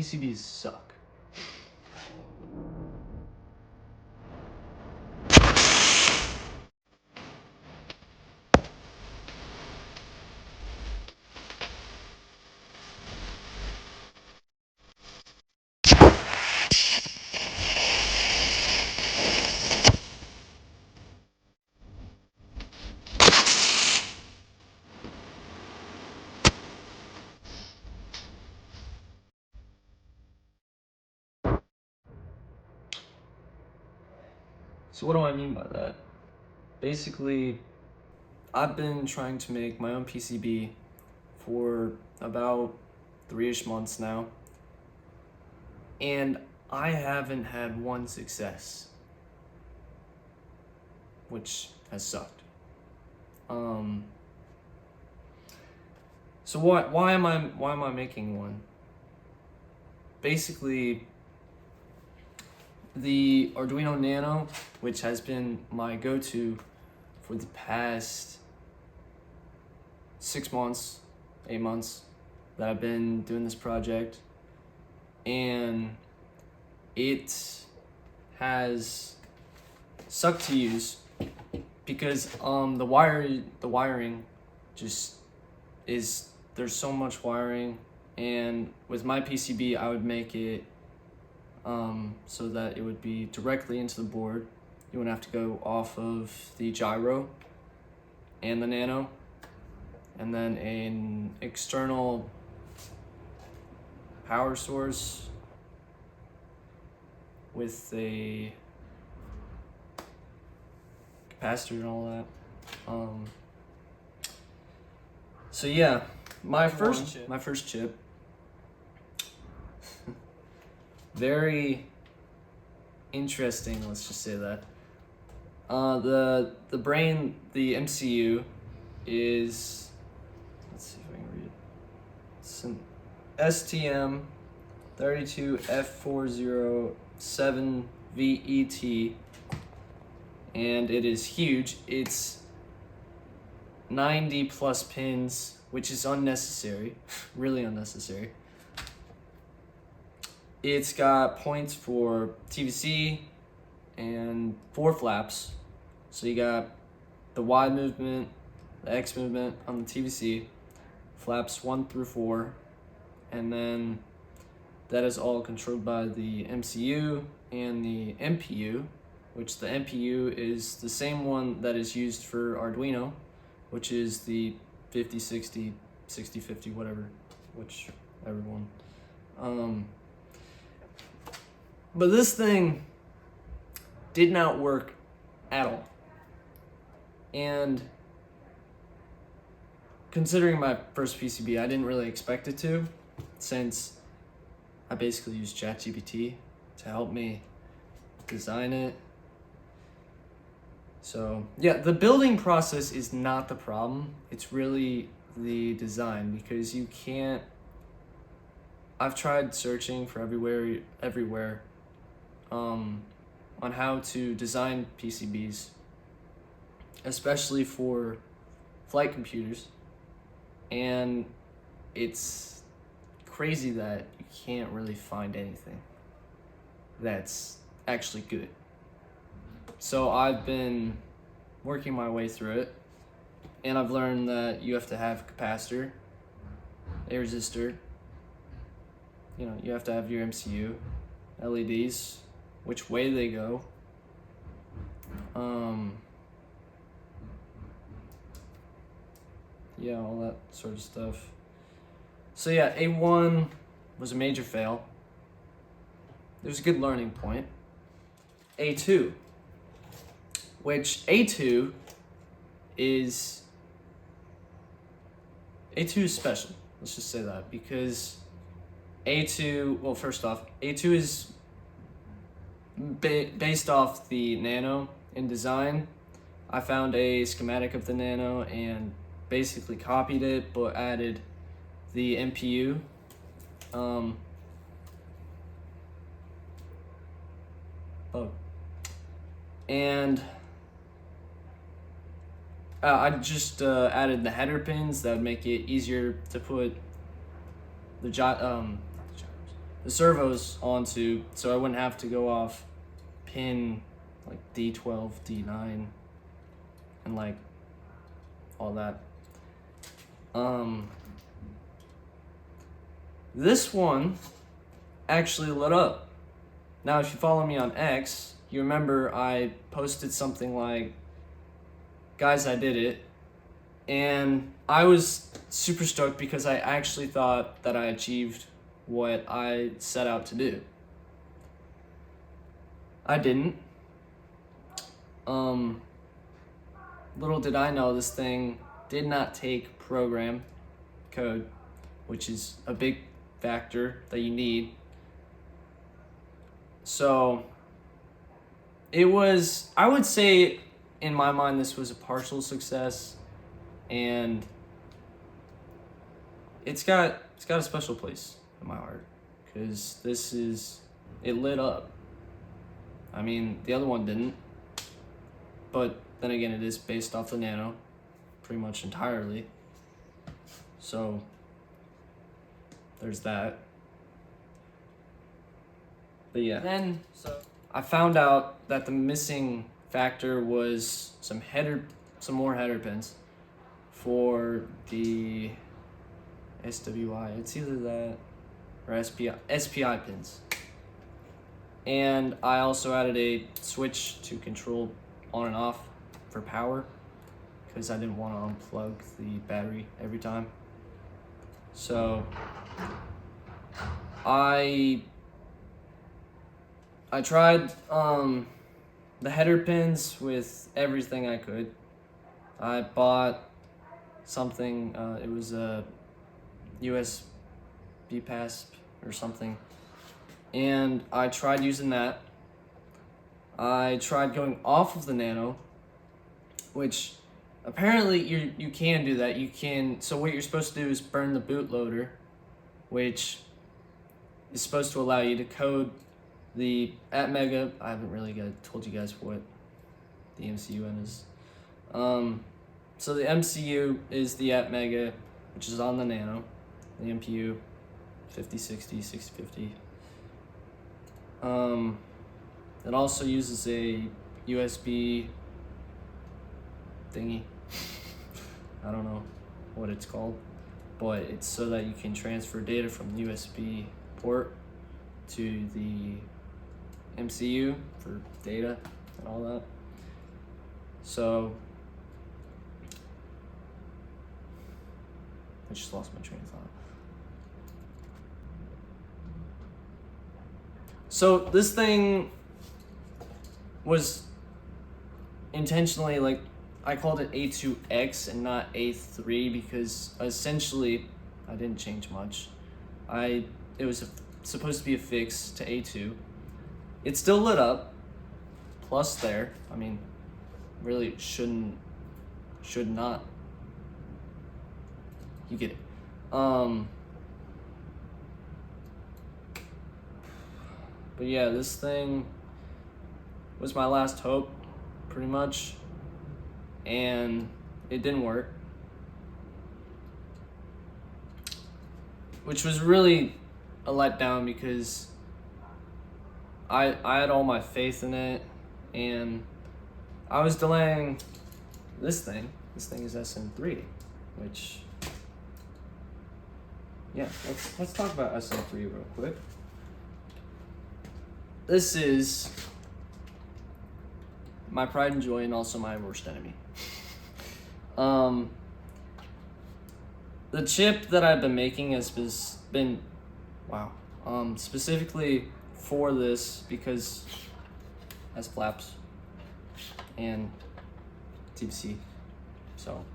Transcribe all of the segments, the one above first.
PCBs suck. So what do I mean by that? Basically, I've been trying to make my own PCB for about 3-ish months now, and I haven't had one success, which has sucked. So why am I making one? Basically, the Arduino Nano, which has been my go-to for the past 6 months, 8 months that I've been doing this project, and it has sucked to use because the wiring just is, there's so much wiring, and with my PCB I would make it so that it would be directly into the board. You wouldn't have to go off of the gyro and the nano, and then an external power source with a capacitor and all that. So yeah, my first chip, very interesting, let's just say that. The MCU is, let's see if I can read it. It's an STM 32F407VET, and it is huge. It's 90 plus pins, which is unnecessary, really unnecessary. It's got points for TVC and 4 flaps. So you got the Y movement, the X movement on the TVC, flaps 1 through 4, and then that is all controlled by the MCU and the MPU, which the MPU is the same one that is used for Arduino, which is the 5060, 6050, whatever, whichever one. But this thing did not work at all. And considering my first PCB, I didn't really expect it to, since I basically used ChatGPT to help me design it. So yeah, the building process is not the problem. It's really the design, because you can't, I've tried searching for everywhere on how to design PCBs, especially for flight computers, and it's crazy that you can't really find anything that's actually good. So I've been working my way through it, and I've learned that you have to have a capacitor, a resistor, you have to have your MCU, LEDs, which way they go, yeah, all that sort of stuff. So yeah, A1 was a major fail. It was a good learning point. A2, which A2 is special. Let's just say that, because A2, well, first off, A2 is based off the Nano in design. I found a schematic of the Nano and basically copied it, but added the MPU. And I just added the header pins that would make it easier to put the the servos onto, so I wouldn't have to go off pin like D12, D9, and like all that. This one actually lit up. Now, if you follow me on X, you remember I posted something like, guys, I did it. And I was super stoked because I actually thought that I achieved what I set out to do. I didn't. Little did I know this thing did not take program code, which is a big factor that you need. So it was, I would say in my mind, this was a partial success, and it's got a special place in my heart because it lit up. I mean, the other one didn't, but then again, it is based off the Nano pretty much entirely. So there's that. But yeah, then I found out that the missing factor was some more header pins for the SWI. It's either that or SPI pins. And I also added a switch to control on and off for power because I didn't want to unplug the battery every time. So I tried the header pins with everything I could. I bought something, it was a USB pass or something, and I tried using that. I tried going off of the Nano, which apparently you can do that. You can, so what you're supposed to do is burn the bootloader, which is supposed to allow you to code the Atmega. I haven't really told you guys what the MCU is. So the MCU is the Atmega, which is on the Nano. The MPU, 5060, 6050. It also uses a USB thingy. I don't know what it's called, but it's so that you can transfer data from the USB port to the MCU for data and all that. So I just lost my train of thought. So this thing was intentionally, like, I called it A2X and not A3 because essentially I didn't change much. It was supposed to be a fix to A2. It still lit up, plus there. I mean, really should not. You get it. But yeah, this thing was my last hope, pretty much, and it didn't work, which was really a letdown because I had all my faith in it, and I was delaying this thing. This thing is SM3, which, yeah, let's talk about SM3 real quick. This is my pride and joy and also my worst enemy. The chip that I've been making has been specifically for this because it has flaps and TPC, so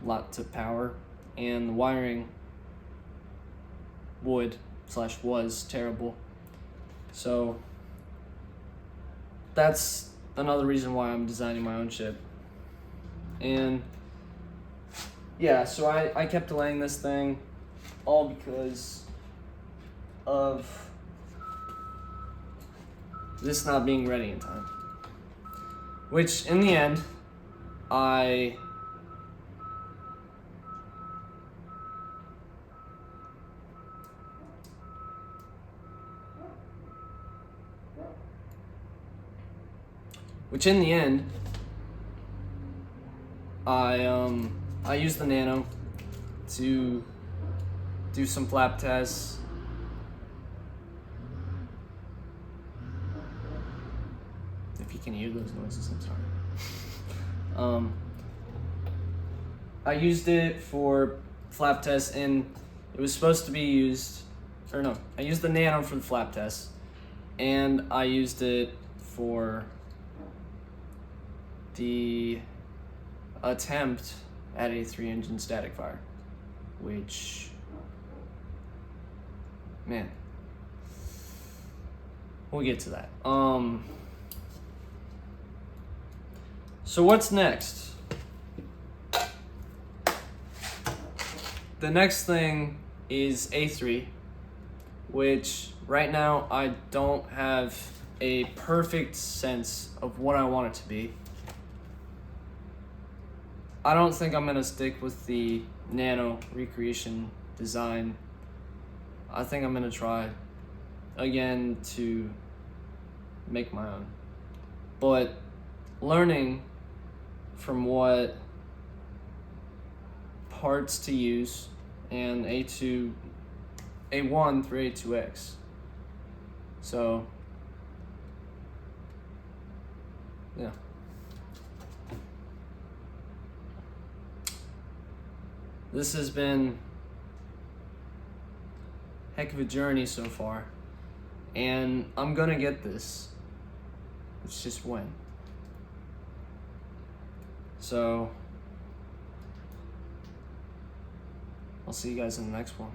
lots of power, and the wiring was terrible. So that's another reason why I'm designing my own chip. And yeah, so I kept delaying this thing all because of this not being ready in time. Which in the end, I which in the end, I used the Nano to do some flap tests. If you can hear those noises, I'm sorry. I used it for flap tests, and it was supposed to be used, or no, I used the Nano for the flap tests, and I used it for the attempt at a 3-engine static fire, which, man, we'll get to that. So what's next? The next thing is A3, which right now I don't have a perfect sense of what I want it to be. I don't think I'm gonna stick with the Nano recreation design. I think I'm gonna try again to make my own. But learning from what parts to use and A1 through A2X. So, yeah. This has been a heck of a journey so far, and I'm gonna get this. It's just when. So, I'll see you guys in the next one.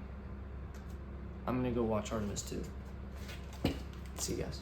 I'm gonna go watch Artemis 2. See you guys.